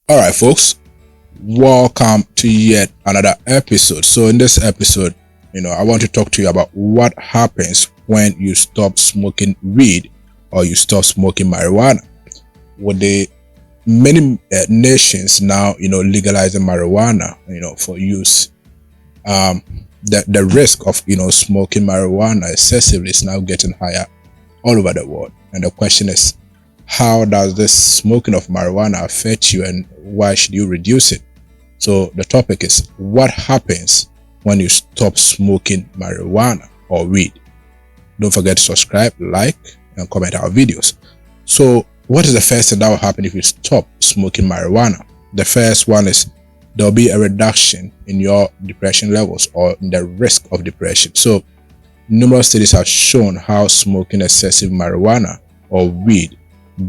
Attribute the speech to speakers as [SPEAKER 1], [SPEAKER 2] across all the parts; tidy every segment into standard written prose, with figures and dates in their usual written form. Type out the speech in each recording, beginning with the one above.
[SPEAKER 1] All right, folks, welcome to yet another episode. So, in this episode, I want to talk to you about what happens when you stop smoking weed or you stop smoking marijuana. With the many nations now, legalizing marijuana, for use, um, the risk of, smoking marijuana excessively is now getting higher all over the world. And the question is, how does this smoking of marijuana affect you and why should you reduce it? So the topic is what happens when you stop smoking marijuana or weed. Don't forget to subscribe, like, and comment our videos. So what is the first thing that will happen if you stop smoking marijuana? The first one is there'll be a reduction in your depression levels or in the risk of depression. So numerous studies have shown how smoking excessive marijuana or weed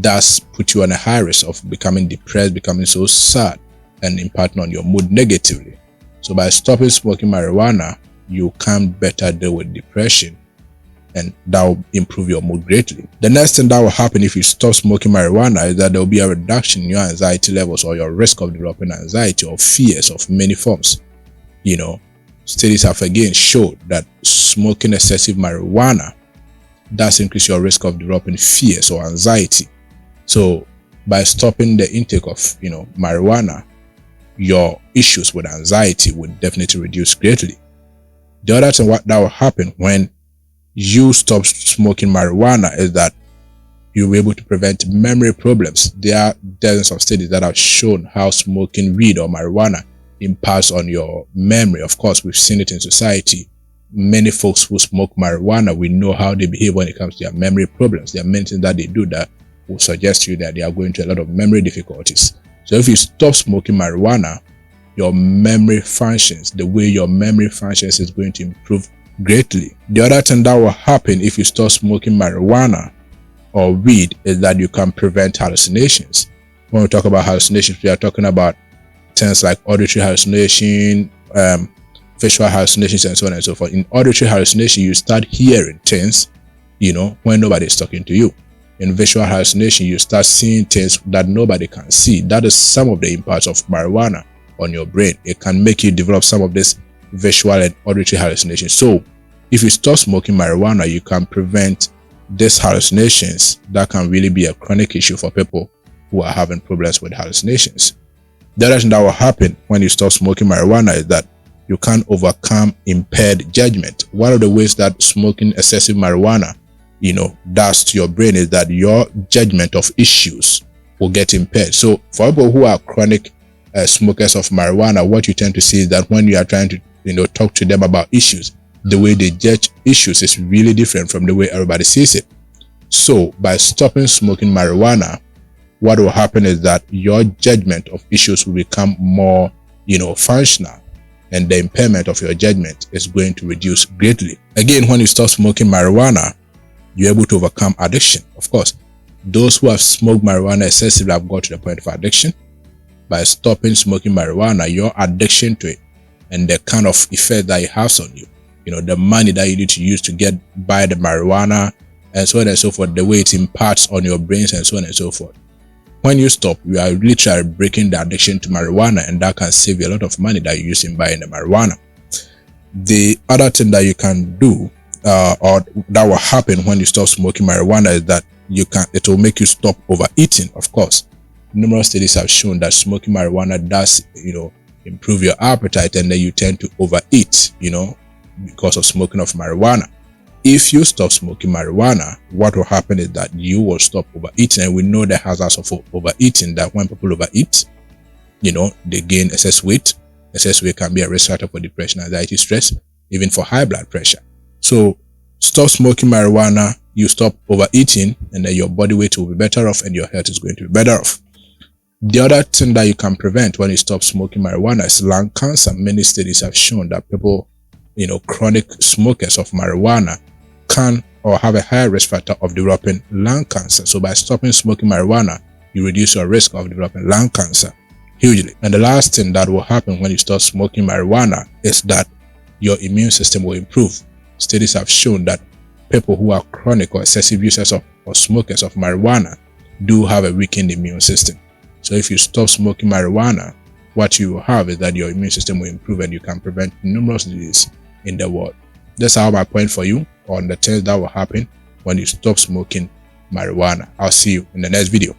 [SPEAKER 1] does put you on a high risk of becoming depressed, becoming so sad, and impacting on your mood negatively. So by stopping smoking marijuana, you can better deal with depression, and that will improve your mood greatly. The next thing that will happen if you stop smoking marijuana is that there will be a reduction in your anxiety levels or your risk of developing anxiety or fears of many forms. Studies have again showed that smoking excessive marijuana does increase your risk of developing fears or anxiety. So by stopping the intake of marijuana, your issues with anxiety would definitely reduce greatly. The other thing that will happen when you stop smoking marijuana is that you'll be able to prevent memory problems. There are dozens of studies that have shown how smoking weed or marijuana impacts on your memory. Of course, we've seen it in society. Many folks who smoke marijuana, we know how they behave when it comes to their memory problems. There are many things that they do that will suggest to you that they are going through a lot of memory difficulties. So if you stop smoking marijuana, your memory functions, the way your memory functions is going to improve greatly. The other thing that will happen if you stop smoking marijuana or weed is that you can prevent hallucinations. When we talk about hallucinations, we are talking about things like auditory hallucination, visual hallucinations, and so on and so forth. In auditory hallucination, you start hearing things, when nobody is talking to you. In visual hallucination, you start seeing things that nobody can see. That is some of the impacts of marijuana on your brain. It can make you develop some of this visual and auditory hallucinations. So if you stop smoking marijuana, you can prevent these hallucinations that can really be a chronic issue for people who are having problems with hallucinations. The other thing that will happen when you stop smoking marijuana is that you can overcome impaired judgment. One of the ways that smoking excessive marijuana does to your brain is that your judgment of issues will get impaired. So for people who are chronic smokers of marijuana, what you tend to see is that when you are trying to talk to them about issues, the way they judge issues is really different from the way everybody sees it. So by stopping smoking marijuana, what will happen is that your judgment of issues will become more functional, and the impairment of your judgment is going to reduce greatly. Again, when you stop smoking marijuana, you're able to overcome addiction. Of course, those who have smoked marijuana excessively have got to the point of addiction. By stopping smoking marijuana, your addiction to it and the kind of effect that it has on you, the money that you need to use to buy the marijuana and so on and so forth, the way it impacts on your brains and so on and so forth. When you stop, you are literally breaking the addiction to marijuana, and that can save you a lot of money that you use in buying the marijuana. The other thing that you can do or that will happen when you stop smoking marijuana is that it will make you stop overeating. Of course, numerous studies have shown that smoking marijuana does improve your appetite, and then you tend to overeat because of smoking of marijuana. If you stop smoking marijuana, what will happen is that you will stop overeating, and we know the hazards of overeating, that when people overeat, they gain excess weight. Excess weight can be a risk factor for depression, anxiety, stress, even for high blood pressure. So stop smoking marijuana, you stop overeating, and then your body weight will be better off and your health is going to be better off. The other thing that you can prevent when you stop smoking marijuana is lung cancer. Many studies have shown that people, chronic smokers of marijuana can or have a higher risk factor of developing lung cancer. So by stopping smoking marijuana, you reduce your risk of developing lung cancer hugely. And the last thing that will happen when you stop smoking marijuana is that your immune system will improve. Studies have shown that people who are chronic or excessive users or smokers of marijuana do have a weakened immune system. So if you stop smoking marijuana, what you will have is that your immune system will improve and you can prevent numerous diseases in the world. That's how my point for you on the things that will happen when you stop smoking marijuana. I'll see you in the next video.